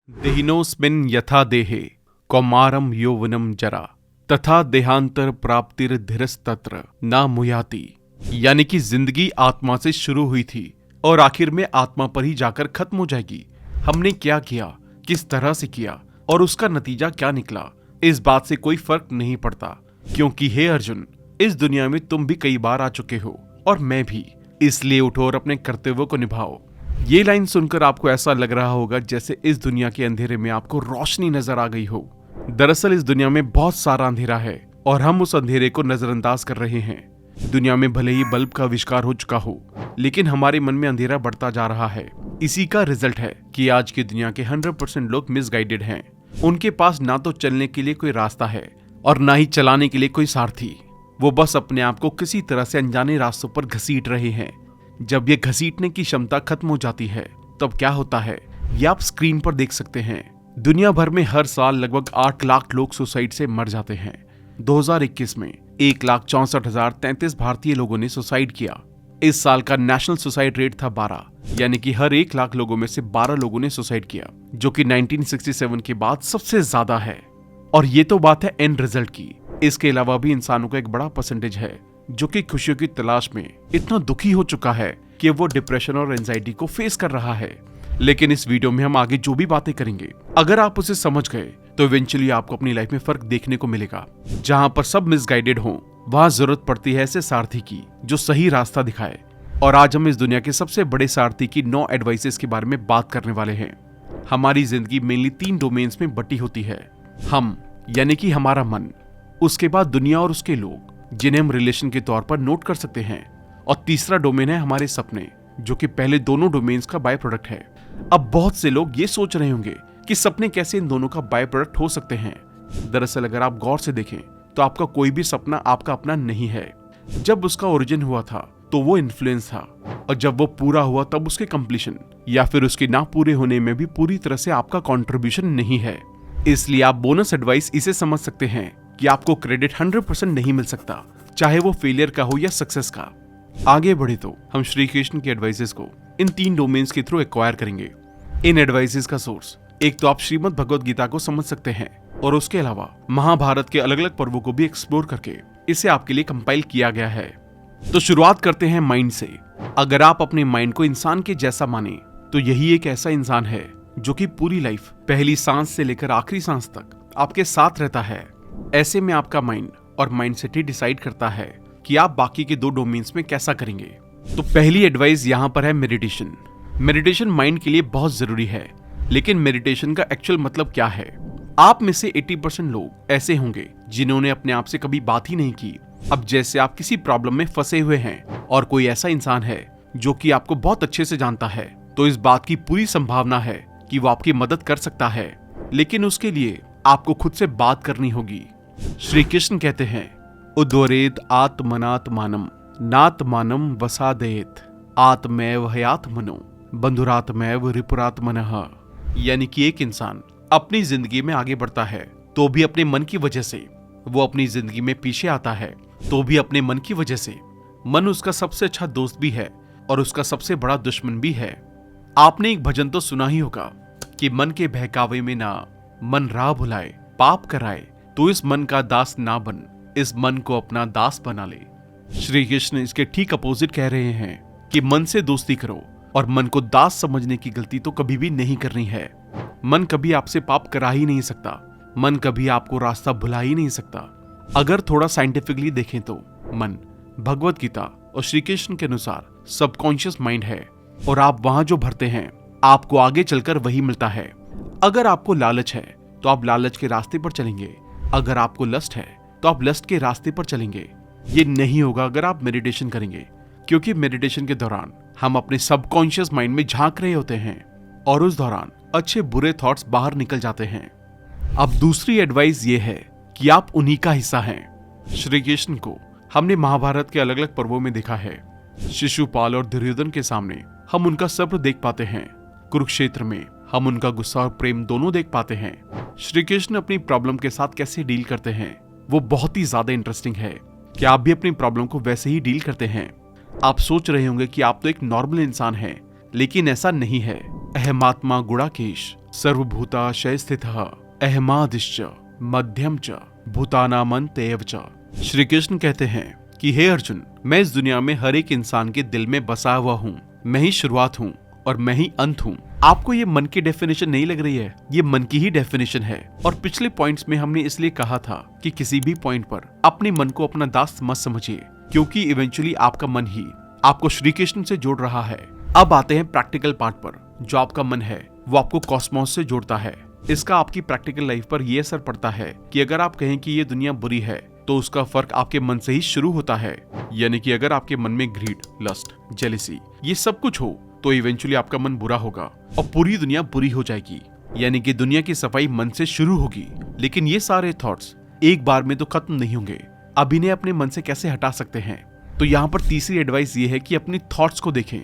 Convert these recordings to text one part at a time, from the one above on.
देहिनोऽस्मिन् यथा देहे कौमारं यौवनं जरा तथा देहांतर प्राप्तिर्धीरस्तत्र न मुयाति। यानी कि जिंदगी आत्मा से शुरू हुई थी और आखिर में आत्मा पर ही जाकर खत्म हो जाएगी। हमने क्या किया, किस तरह से किया और उसका नतीजा क्या निकला, इस बात से कोई फर्क नहीं पड़ता। क्योंकि हे अर्जुन, इस दुनिया में तुम भी कई बार आ चुके हो और मैं भी। इसलिए उठो और अपने कर्तव्यों को निभाओ। ये लाइन सुनकर आपको ऐसा लग रहा होगा जैसे इस दुनिया के अंधेरे में आपको रोशनी नजर आ गई हो। दरअसल इस दुनिया में बहुत सारा अंधेरा है और हम उस अंधेरे को नजरअंदाज कर रहे हैं। दुनिया में भले ही बल्ब का आविष्कार हो चुका हो, लेकिन हमारे मन में अंधेरा बढ़ता जा रहा है। इसी का रिजल्ट है कि आज की दुनिया के 100% लोग मिसगाइडेड हैं। उनके पास ना तो चलने के लिए कोई रास्ता है और ना ही चलाने के लिए कोई सारथी। वो बस अपने आप को किसी तरह से अनजाने रास्तों पर घसीट रहे हैं। जब ये घसीटने की क्षमता खत्म हो जाती है तब क्या होता है, ये आप स्क्रीन पर देख सकते हैं। दुनिया भर में हर साल लगभग 8 लाख लोग सुसाइड से मर जाते हैं। 2021 में 1,64,033 भारतीय लोगों ने सुसाइड किया। इस साल का नेशनल सुसाइड रेट था 12, यानी कि हर 1 लाख लोगों में से 12 लोगों ने सुसाइड किया, जो कि 1967 के बाद सबसे ज्यादा है। और ये तो बात है एंड रिजल्ट की। इसके अलावा भी इंसानों का एक बड़ा परसेंटेज है जो कि खुशियों की तलाश में इतना दुखी हो चुका है कि वो डिप्रेशन और एंजाइटी को फेस कर रहा है। लेकिन इस वीडियो में हम आगे जो भी बातें करेंगे, अगर आप उसे समझ गए तो इवेंचुअली आपको अपनी लाइफ में फर्क देखने को मिलेगा। जहां पर सब मिसगाइडेड हों, वहां जरूरत पड़ती है ऐसे सारथी की जो सही रास्ता दिखाए। और आज हम इस दुनिया के सबसे बड़े सारथी की 9 एडवाइसेस के बारे में बात करने वाले हैं। हमारी जिंदगी मेनली 3 डोमेन्स में बटी होती है। हम यानी कि हमारा मन, उसके बाद दुनिया और उसके लोग जिन्हें हम रिलेशन के तौर पर नोट कर सकते हैं, और तीसरा डोमेन है हमारे सपने, जो कि पहले दोनों डोमेन्स का बाय प्रोडक्ट है। अब बहुत से लोग ये सोच रहे होंगे कि सपने कैसे इन दोनों का बाय प्रोडक्ट हो सकते हैं। दरअसल अगर आप गौर से देखें तो आपका कोई भी सपना आपका अपना नहीं है। जब उसका ओरिजिन हुआ था तो वो इन्फ्लुएंस था, और जब वो पूरा हुआ तब उसके कंप्लीशन या फिर उसके ना पूरे होने में भी पूरी तरह से आपका कॉन्ट्रीब्यूशन नहीं है। इसलिए आप बोनस एडवाइस इसे समझ सकते हैं कि आपको क्रेडिट 100% नहीं मिल सकता, चाहे वो फेलियर का हो या सक्सेस का। आगे बढ़े तो हम श्री कृष्ण की एडवाइसेस को इन 3 डोमेन्स के थ्रू एक्वायर करेंगे। इन एडवाइसेस का सोर्स एक तो आप श्रीमद् भगवद गीता को समझ सकते हैं, और उसके अलावा महाभारत के अलग अलग पर्वों को भी एक्सप्लोर करके इसे आपके लिए कंपाइल किया गया है। तो शुरुआत करते हैं माइंड से। अगर आप अपने माइंड को इंसान के जैसा माने तो यही एक ऐसा इंसान है जो कि पूरी लाइफ, पहली सांस से लेकर आखिरी सांस तक आपके साथ रहता है। ऐसे में आपका माइंड और माइंडसेट ही डिसाइड करता है कि आप बाकी के 2 डोमेन्स में कैसा करेंगे। तो पहली एडवाइस यहाँ पर है मेडिटेशन। मेडिटेशन माइंड के लिए बहुत जरूरी है, लेकिन मेडिटेशन का एक्चुअल मतलब क्या है? आप में से 80% लोग ऐसे होंगे जिन्होंने अपने आप से कभी बात ही नहीं की। अब जैसे आप किसी प्रॉब्लम में फंसे हुए हैं और कोई ऐसा इंसान है जो कि आपको बहुत अच्छे से जानता है, तो इस बात की पूरी संभावना है कि वो आपकी मदद कर सकता है, लेकिन उसके लिए आपको खुद से बात करनी होगी। श्री कृष्ण कहते हैं, उद्वरेत आत्मनात्मानम नात्मानम वसादेत आत्मैव हयात्मनो बंधुरात्मैव रिपुरात्मनः। यानी कि एक इंसान अपनी जिंदगी में आगे बढ़ता है तो भी अपने मन की वजह से, वो अपनी जिंदगी में पीछे आता है तो भी अपने मन की वजह से। मन उसका सबसे अच्छा दोस्त भी है और उसका सबसे बड़ा दुश्मन भी है। आपने एक भजन तो सुना ही होगा कि मन के बहकावे में ना मन राह भुलाए, पाप कराए तो इस मन का दास ना बन, इस मन को अपना दास बना ले। श्री कृष्ण इसके ठीक अपोजिट कह रहे हैं कि मन से दोस्ती करो, और मन को दास समझने की गलती तो कभी भी नहीं करनी है। मन कभी आपसे पाप करा ही नहीं सकता, मन कभी आपको रास्ता भुला ही नहीं सकता। अगर थोड़ा साइंटिफिकली देखें तो मन भगवत गीता और श्री कृष्ण के अनुसार सबकॉन्शियस माइंड है, और आप वहां जो भरते हैं आपको आगे चलकर वही मिलता है। अगर आपको लालच है तो आप लालच के रास्ते पर चलेंगे, अगर आपको लस्ट है तो आप लस्ट के रास्ते पर चलेंगे। ये नहीं होगा अगर आप मेडिटेशन करेंगे, क्योंकि मेडिटेशन के दौरान हम अपने सबकॉन्शियस माइंड में झांक रहे होते हैं और उस दौरान अच्छे बुरे थॉट्स बाहर निकल जाते हैं। अब दूसरी एडवाइस ये है कि आप उन्हीं का हिस्सा हैं। श्री कृष्ण को हमने महाभारत के अलग अलग पर्वों में देखा है। शिशुपाल और दुर्योधन के सामने हम उनका सब्र देख पाते हैं, कुरुक्षेत्र में हम उनका गुस्सा और प्रेम दोनों देख पाते हैं। श्री कृष्ण अपनी प्रॉब्लम के साथ कैसे डील करते हैं वो बहुत ही ज्यादा इंटरेस्टिंग है कि आप भी अपनी प्रॉब्लम को वैसे ही डील करते हैं। आप सोच रहे होंगे कि आप तो एक नॉर्मल इंसान हैं, लेकिन ऐसा नहीं है। अहमात्मा गुणाकेश सर्वभूताशय स्थितः अहमादिश्च मध्यम च भूतानामंत एव च। श्री कृष्ण कहते हैं कि हे अर्जुन, मैं इस दुनिया में हर एक इंसान के दिल में बसा हुआ हूँ। मैं ही शुरुआत हूँ और मैं ही अंत हूँ। आपको ये मन की डेफिनेशन नहीं लग रही है? ये मन की ही डेफिनेशन है। और पिछले पॉइंट्स में हमने इसलिए कहा था कि किसी भी पॉइंट पर अपने मन को अपना दास मत समझिए, क्योंकि इवेंचुअली आपका मन ही आपको श्री कृष्ण से जोड़ रहा है। अब आते हैं प्रैक्टिकल पार्ट पर। जो आपका मन है वो आपको कॉस्मोस से जोड़ता है। इसका आपकी प्रैक्टिकल लाइफ पर यह असर पड़ता है कि अगर आप कहें कि ये दुनिया बुरी है तो उसका फर्क आपके मन से ही शुरू होता है। यानी कि अगर आपके मन में ग्रीड, लस्ट, जेलिसी ये सब कुछ हो तो इवेंचुअली आपका मन बुरा होगा और पूरी दुनिया बुरी हो जाएगी। यानी कि दुनिया की सफाई मन से शुरू होगी। लेकिन ये सारे थॉट्स एक बार में तो खत्म नहीं होंगे। अब इन्हें अपने मन से कैसे हटा सकते हैं? तो यहाँ पर तीसरी एडवाइस ये है कि अपनी थॉट्स को देखें।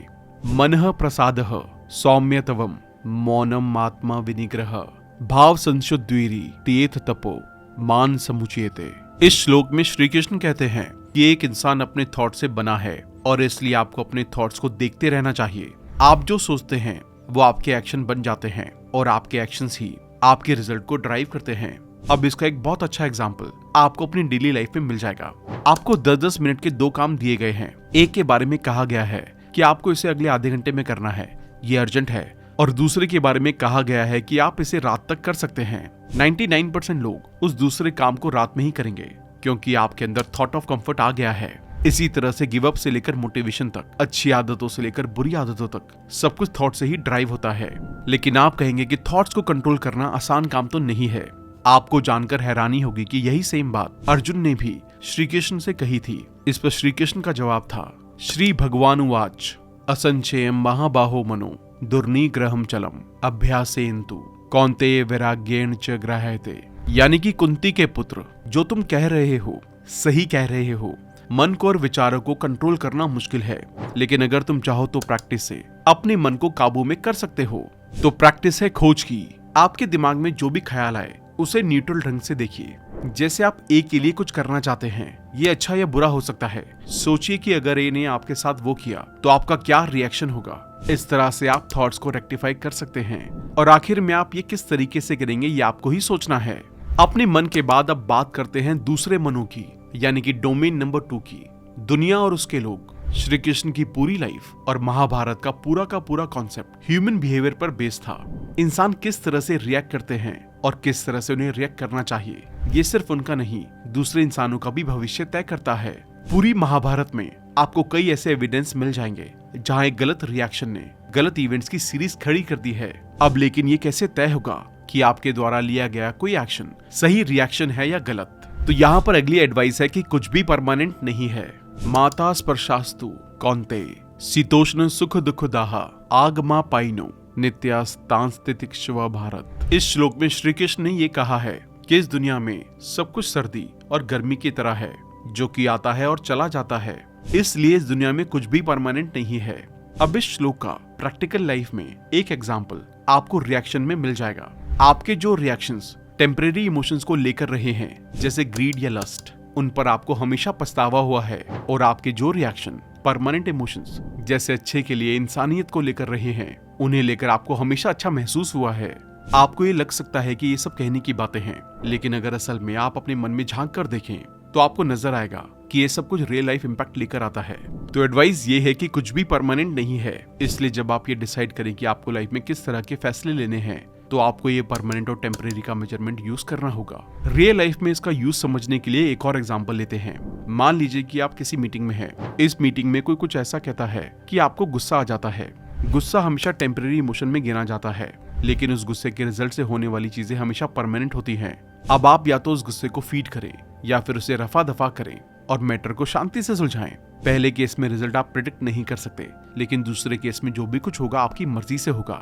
मनः प्रसादः सौम्यतवम मौनम आत्मा विनिग्रह भाव संशुद्धिरी तीर्थ तपो मान समुचेते। इस श्लोक में श्री कृष्ण कहते हैं कि एक इंसान अपने थॉट से बना है और इसलिए आपको अपने थॉट्स को देखते रहना चाहिए। आप जो सोचते हैं वो आपके एक्शन बन जाते हैं और आपके एक्शंस ही आपके रिजल्ट को ड्राइव करते हैं। अब इसका एक बहुत अच्छा एग्जांपल आपको अपनी डेली लाइफ में मिल जाएगा। आपको 10-10 मिनट के 2 काम दिए गए हैं। एक के बारे में कहा गया है कि आपको इसे अगले आधे घंटे में करना है, ये अर्जेंट है। और दूसरे के बारे में कहा गया है कि आप इसे रात तक कर सकते हैं। 99% लोग उस दूसरे काम को रात में ही करेंगे क्योंकि आपके अंदर थॉट ऑफ कंफर्ट आ गया है। इसी तरह से गिव अप से लेकर मोटिवेशन तक, अच्छी आदतों से लेकर बुरी आदतों तक सब कुछ थॉट से ही ड्राइव होता है। लेकिन आप कहेंगे कि थॉट्स को कंट्रोल करना आसान काम तो नहीं है। आपको जानकर हैरानी होगी कि यही सेम बात अर्जुन ने भी श्री कृष्ण से कही थी। इस पर श्री कृष्ण का जवाब था, श्री भगवानुवाच असंचयम महाबाहो मनो दुर्निग्रहम चलम अभ्यासेन्तु कौन्तेय वैराग्येण च ग्रह्यते। यानी कि कुंती के पुत्र, जो तुम कह रहे हो सही कह रहे हो। मन को और विचारों को कंट्रोल करना मुश्किल है, लेकिन अगर तुम चाहो तो प्रैक्टिस से अपने मन को काबू में कर सकते हो। तो प्रैक्टिस है खोज की। आपके दिमाग में जो भी ख्याल आए उसे न्यूट्रल ढंग से देखिए। जैसे आप ए के लिए कुछ करना चाहते हैं, ये अच्छा या बुरा हो सकता है। सोचिए कि अगर ए ने आपके साथ वो किया तो आपका क्या रिएक्शन होगा। इस तरह से आप थॉट्स को रेक्टिफाई कर सकते हैं। और आखिर में आप ये किस तरीके से करेंगे ये आपको ही सोचना है। अपने मन के बाद अब बात करते हैं दूसरे मनों की, यानी कि डोमेन नंबर 2 की। दुनिया और उसके लोग, श्री कृष्ण की पूरी लाइफ और महाभारत का पूरा कॉन्सेप्ट ह्यूमन बिहेवियर पर बेस्ड था। इंसान किस तरह से रिएक्ट करते हैं और किस तरह से उन्हें रिएक्ट करना चाहिए, ये सिर्फ उनका नहीं दूसरे इंसानों का भी भविष्य तय करता है। पूरी महाभारत में आपको कई ऐसे एविडेंस मिल जाएंगे जहाँ एक गलत रिएक्शन ने गलत इवेंट्स की सीरीज खड़ी कर दी है। अब लेकिन ये कैसे तय होगा कि आपके द्वारा लिया गया कोई एक्शन सही रिएक्शन है या गलत? तो यहाँ पर अगली एडवाइस है कि कुछ भी परमानेंट नहीं है। माता स्पर्शास्तु कौन्तेय शीतोष्ण सुख दुख दाहा आगमा पाइनो नित्यास्तांस्तितिक्षव भारत। इस श्लोक में श्री कृष्ण ने ये कहा है कि इस दुनिया में सब कुछ सर्दी और गर्मी की तरह है, जो कि आता है और चला जाता है। इसलिए इस दुनिया में कुछ भी परमानेंट नहीं है। अब इस श्लोक का प्रैक्टिकल लाइफ में एक एग्जाम्पल आपको रिएक्शन में मिल जाएगा। आपके जो रिएक्शंस टेम्परेरी इमोशंस को लेकर रहे हैं, जैसे ग्रीड या लस्ट, उन पर आपको हमेशा पछतावा हुआ है। और आपके जो रिएक्शन परमानेंट इमोशंस जैसे अच्छे के लिए इंसानियत को लेकर रहे हैं, उन्हें लेकर आपको हमेशा अच्छा महसूस हुआ है। आपको ये लग सकता है कि ये सब कहने की बातें हैं, लेकिन अगर असल में आप अपने मन में झांक कर देखें तो आपको नजर आएगा कि ये सब कुछ रियल लाइफ इंपैक्ट लेकर आता है। तो एडवाइस ये है कि कुछ भी परमानेंट नहीं है। इसलिए जब आप ये डिसाइड करें कि आपको लाइफ में किस तरह के फैसले लेने हैं, तो आपको ये परमानेंट और टेम्परेरी का मेजरमेंट यूज करना होगा। रियल लाइफ में इसका यूज समझने के लिए एक और एग्जांपल लेते हैं। मान लीजिए कि आप किसी मीटिंग में हैं। इस मीटिंग में कोई कुछ ऐसा कहता है कि आपको गुस्सा आ जाता है। गुस्सा हमेशा टेम्परेरी इमोशन में गिना जाता है, लेकिन उस गुस्से के रिजल्ट से होने वाली चीजें हमेशा परमानेंट होती हैं। अब आप या तो उस गुस्से को फीड करें या फिर उसे रफा दफा करें और मैटर को शांति से सुलझाएं। पहले केस में रिजल्ट आप प्रेडिक्ट नहीं कर सकते, लेकिन दूसरे केस में जो भी कुछ होगा आपकी मर्जी से होगा।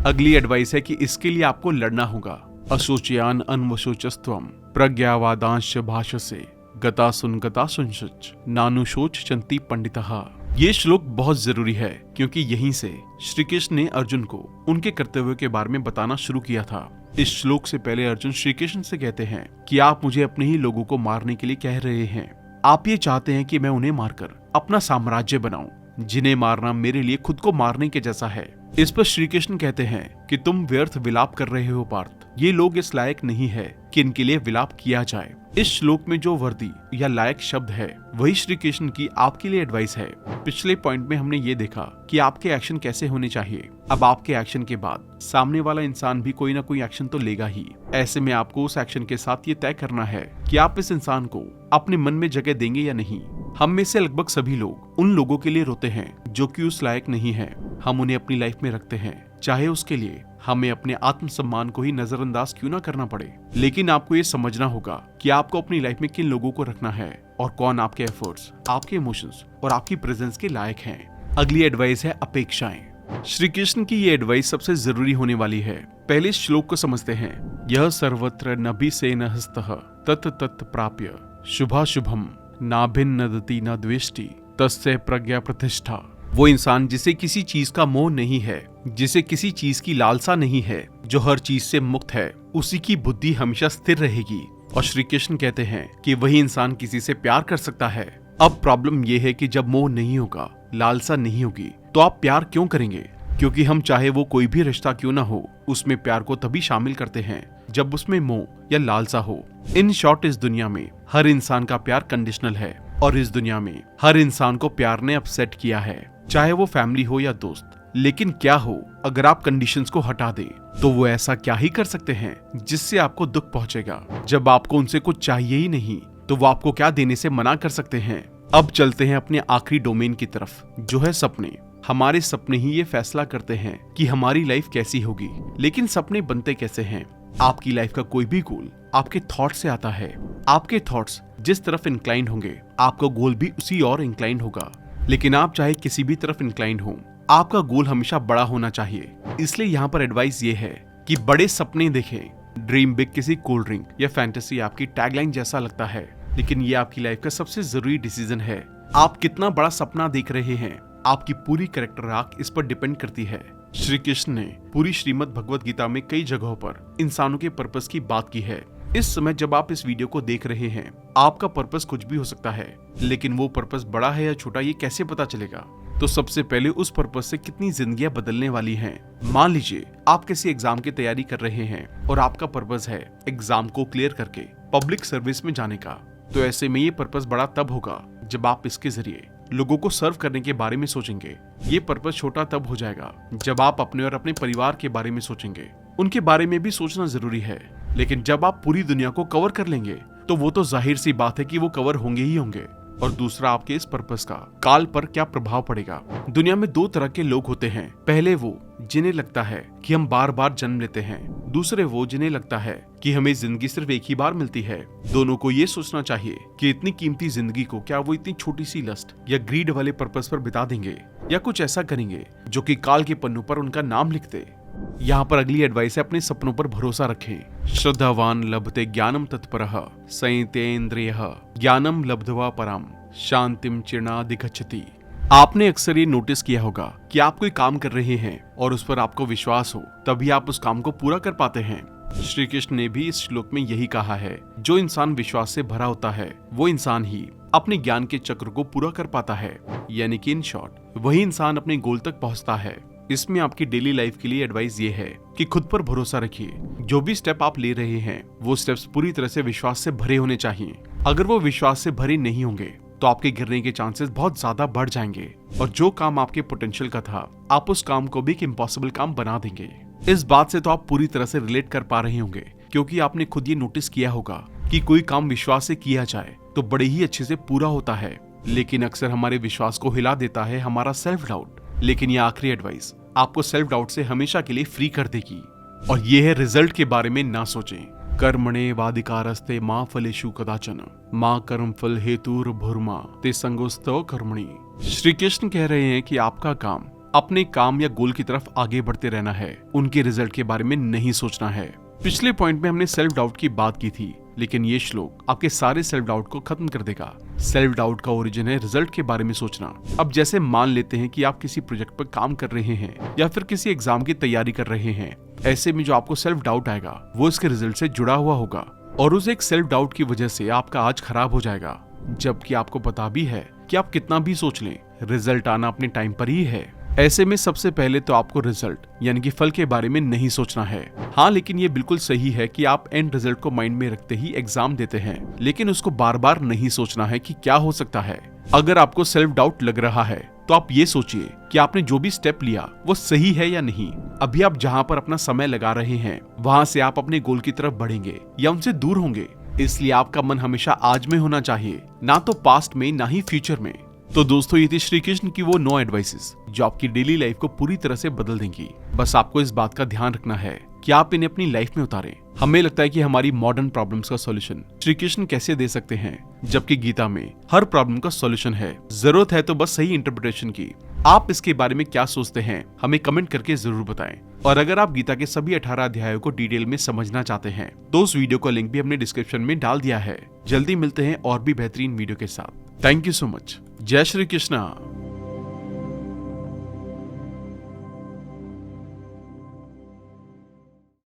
अगली एडवाइस है कि इसके लिए आपको लड़ना होगा। अशोचयान अन्वशोचस्त्वम प्रज्ञावादांश भाषसे गता सुनशच नानुशोच चंती पंडितः। ये श्लोक बहुत जरूरी है, क्योंकि यहीं से श्री कृष्ण ने अर्जुन को उनके कर्तव्यों के बारे में बताना शुरू किया था। इस श्लोक से पहले अर्जुन श्री कृष्ण से कहते हैं कि आप मुझे अपने ही लोगों को मारने के लिए कह रहे हैं। आप ये चाहते हैं कि मैं उन्हें मारकर अपना साम्राज्य बनाऊं। जिन्हें मारना मेरे लिए खुद को मारने के जैसा है। इस पर श्री कृष्ण कहते हैं कि तुम व्यर्थ विलाप कर रहे हो पार्थ, ये लोग इस लायक नहीं है कि इनके लिए विलाप किया जाए। इस श्लोक में जो वर्दी या लायक शब्द है वही श्री कृष्ण की आपके लिए एडवाइस है। पिछले पॉइंट में हमने ये देखा कि आपके एक्शन कैसे होने चाहिए। अब आपके एक्शन के बाद सामने वाला इंसान भी कोई ना कोई एक्शन तो लेगा ही। ऐसे में आपको उस एक्शन के साथ ये तय करना है कि आप इस इंसान को अपने मन में जगह देंगे या नहीं। हम में से लगभग सभी लोग उन लोगों के लिए रोते हैं जो कि उस लायक नहीं है। हम उन्हें अपनी लाइफ में रखते हैं, चाहे उसके लिए हमें अपने आत्मसम्मान को ही नजरअंदाज क्यों ना करना पड़े। लेकिन आपको ये समझना होगा कि आपको अपनी लाइफ में किन लोगों को रखना है और कौन आपके एफर्ट्स, आपके इमोशंस और आपकी प्रेजेंस के लायक हैं। अगली एडवाइस है अपेक्षाएं। श्री कृष्ण की ये एडवाइस सबसे जरूरी होने वाली है। पहले श्लोक को समझते हैं। यह सर्वत्र नभि से नहस्तः तत् तत् प्राप्य शुभाशुभम नाभिन्नदति न द्वेष्टि तस्य प्रज्ञा प्रतिष्ठा। वो इंसान जिसे किसी चीज का मोह नहीं है, जिसे किसी चीज की लालसा नहीं है, जो हर चीज से मुक्त है, उसी की बुद्धि हमेशा स्थिर रहेगी। और श्री कृष्ण कहते हैं कि वही इंसान किसी से प्यार कर सकता है। अब प्रॉब्लम ये है कि जब मोह नहीं होगा, लालसा नहीं होगी, तो आप प्यार क्यों करेंगे? क्योंकि हम चाहे वो कोई भी रिश्ता क्यों ना हो, उसमें प्यार को तभी शामिल करते हैं जब उसमें मोह या लालसा हो। इन शॉर्ट, इस दुनिया में हर इंसान का प्यार कंडीशनल है और इस दुनिया में हर इंसान को प्यार ने अपसेट किया है, चाहे वो फैमिली हो या दोस्त। लेकिन क्या हो अगर आप कंडीशंस को हटा दे, तो वो ऐसा क्या ही कर सकते हैं जिससे आपको दुख पहुंचेगा। जब आपको उनसे कुछ चाहिए ही नहीं, तो वो आपको क्या देने से मना कर सकते हैं। अब चलते हैं अपने आखिरी डोमेन की तरफ, जो है सपने। हमारे सपने ही ये फैसला करते हैं कि हमारी लाइफ कैसी होगी। लेकिन सपने बनते कैसे हैं? आपकी लाइफ का कोई भी गोल आपके थॉट से आता है। आपके थॉट्स जिस तरफ इंक्लाइंड होंगे, आपका गोल भी उसी और इंक्लाइंड होगा। लेकिन आप चाहे किसी भी तरफ इंक्लाइंड हो, आपका गोल हमेशा बड़ा होना चाहिए। इसलिए यहाँ पर एडवाइस ये है कि बड़े सपने देखें। ड्रीम बिग किसी कोल्ड ड्रिंक या फैंटेसी आपकी टैगलाइन जैसा लगता है, लेकिन ये आपकी लाइफ का सबसे जरूरी डिसीजन है। आप कितना बड़ा सपना देख रहे हैं, आपकी पूरी कैरेक्टर आर्क इस पर डिपेंड करती है। श्री कृष्ण ने पूरी श्रीमद् भगवद गीता में कई जगहों पर इंसानों के पर्पस की बात की है। इस समय जब आप इस वीडियो को देख रहे हैं, आपका पर्पस कुछ भी हो सकता है, लेकिन वो पर्पस बड़ा है या छोटा ये कैसे पता चलेगा? तो सबसे पहले उस पर्पस से कितनी जिंदगियां बदलने वाली हैं। मान लीजिए आप किसी एग्जाम की तैयारी कर रहे हैं और आपका पर्पस है एग्जाम को क्लियर करके पब्लिक सर्विस में जाने का, तो ऐसे में ये पर्पस बड़ा तब होगा जब आप इसके जरिए लोगों को सर्व करने के बारे में सोचेंगे। ये पर्पस छोटा तब हो जाएगा जब आप अपने और अपने परिवार के बारे में सोचेंगे। उनके बारे में भी सोचना जरूरी है, लेकिन जब आप पूरी दुनिया को कवर कर लेंगे, तो वो तो जाहिर सी बात है कि वो कवर होंगे ही होंगे। और दूसरा, आपके इस पर्पस का काल पर क्या प्रभाव पड़ेगा। दुनिया में दो तरह के लोग होते हैं। पहले वो जिन्हें लगता है कि हम बार बार जन्म लेते हैं। दूसरे वो जिन्हें लगता है कि हमें जिंदगी सिर्फ एक ही बार मिलती है। दोनों को ये सोचना चाहिए कि इतनी कीमती जिंदगी को क्या वो इतनी छोटी सी लस्ट या ग्रीड वाले पर्पस पर बिता देंगे, या कुछ ऐसा करेंगे जो कि काल के पन्नों पर उनका नाम लिख दे। यहाँ पर अगली एडवाइस है, अपने सपनों पर भरोसा रखें। श्रद्धावान लभते ज्ञानम तत्परः संयतेन्द्रियः ज्ञानम लब्ध्वा पराम शांतिम चिरणाधिगच्छति। आपने अक्सर ये नोटिस किया होगा कि आप कोई काम कर रहे हैं और उस पर आपको विश्वास हो, तभी आप उस काम को पूरा कर पाते हैं। श्री कृष्ण ने भी इस श्लोक में यही कहा है, जो इंसान विश्वास से भरा होता है वो इंसान ही अपने ज्ञान के चक्र को पूरा कर पाता है। यानी कि इन शॉर्ट वही इंसान अपने गोल तक पहुंचता है। इसमें आपकी डेली लाइफ के लिए एडवाइस ये है कि खुद पर भरोसा रखिए। जो भी स्टेप आप ले रहे हैं वो स्टेप्स पूरी तरह से विश्वास से भरे होने चाहिए। अगर वो विश्वास से भरे नहीं होंगे तो आपके गिरने के चांसेस बहुत ज्यादा बढ़ जाएंगे, और जो काम आपके पोटेंशियल का था, आप उस काम को भी एक इम्पॉसिबल काम बना देंगे। इस बात से तो आप पूरी तरह से रिलेट कर पा रहे होंगे, क्योंकि आपने खुद ये नोटिस किया होगा कि कोई काम विश्वास से किया जाए तो बड़े ही अच्छे से पूरा होता है, लेकिन अक्सर हमारे विश्वास को हिला देता है हमारा सेल्फ डाउट। लेकिन ये आखिरी एडवाइस आपको सेल्फ डाउट से हमेशा के लिए फ्री कर देगी, और ये है रिजल्ट के बारे में ना सोचें। कर्मणे वाधिकारस्ते मां फलेषु कदाचन मां कर्म फल हेतुर्भुर्मा ते संगोस्तव कर्मणि। श्री कृष्ण कह रहे हैं कि आपका काम अपने काम या गोल की तरफ आगे बढ़ते रहना है, उनके रिजल्ट के बारे में नहीं सोचना है। पिछले पॉइंट में हमने सेल्फ डाउट की बात की थी, लेकिन ये श्लोक आपके सारे सेल्फ डाउट को खत्म कर देगा। सेल्फ डाउट का ओरिजिन है रिजल्ट के बारे में सोचना। अब जैसे मान लेते हैं कि आप किसी प्रोजेक्ट पर काम कर रहे हैं या फिर किसी एग्जाम की तैयारी कर रहे हैं, ऐसे में जो आपको सेल्फ डाउट आएगा वो इसके रिजल्ट से जुड़ा हुआ होगा, और उस एक सेल्फ डाउट की वजह से आपका आज खराब हो जाएगा। जबकि आपको पता भी है कि आप कितना भी सोच लें, रिजल्ट आना अपने टाइम पर ही है। ऐसे में सबसे पहले तो आपको रिजल्ट यानी कि फल के बारे में नहीं सोचना है। हाँ, लेकिन ये बिल्कुल सही है कि आप एंड रिजल्ट को माइंड में रखते ही एग्जाम देते हैं, लेकिन उसको बार बार नहीं सोचना है कि क्या हो सकता है। अगर आपको सेल्फ डाउट लग रहा है तो आप ये सोचिए कि आपने जो भी स्टेप लिया वो सही है या नहीं। अभी आप जहाँ पर अपना समय लगा रहे हैं वहाँ से आप अपने गोल की तरफ बढ़ेंगे या उनसे दूर होंगे। इसलिए आपका मन हमेशा आज में होना चाहिए, ना तो पास्ट में ना ही फ्यूचर में। तो दोस्तों, ये थी श्री कृष्ण की वो 9 एडवाइसेस जो आपकी डेली लाइफ को पूरी तरह से बदल देंगी। बस आपको इस बात का ध्यान रखना है कि आप इन्हें अपनी लाइफ में उतारें। हमें लगता है कि हमारी मॉडर्न प्रॉब्लम्स का सॉल्यूशन श्री कृष्ण कैसे दे सकते हैं, जबकि गीता में हर प्रॉब्लम का सॉल्यूशन है। जरूरत है तो बस सही इंटरप्रिटेशन की। आप इसके बारे में क्या सोचते हैं हमें कमेंट करके जरूर बताएं। और अगर आप गीता के सभी 18 अध्यायों को डिटेल में समझना चाहते हैं तो उस वीडियो का लिंक भी हमने डिस्क्रिप्शन में डाल दिया है। जल्दी मिलते हैं और भी बेहतरीन वीडियो के साथ। Thank you so much. जय श्री कृष्णा।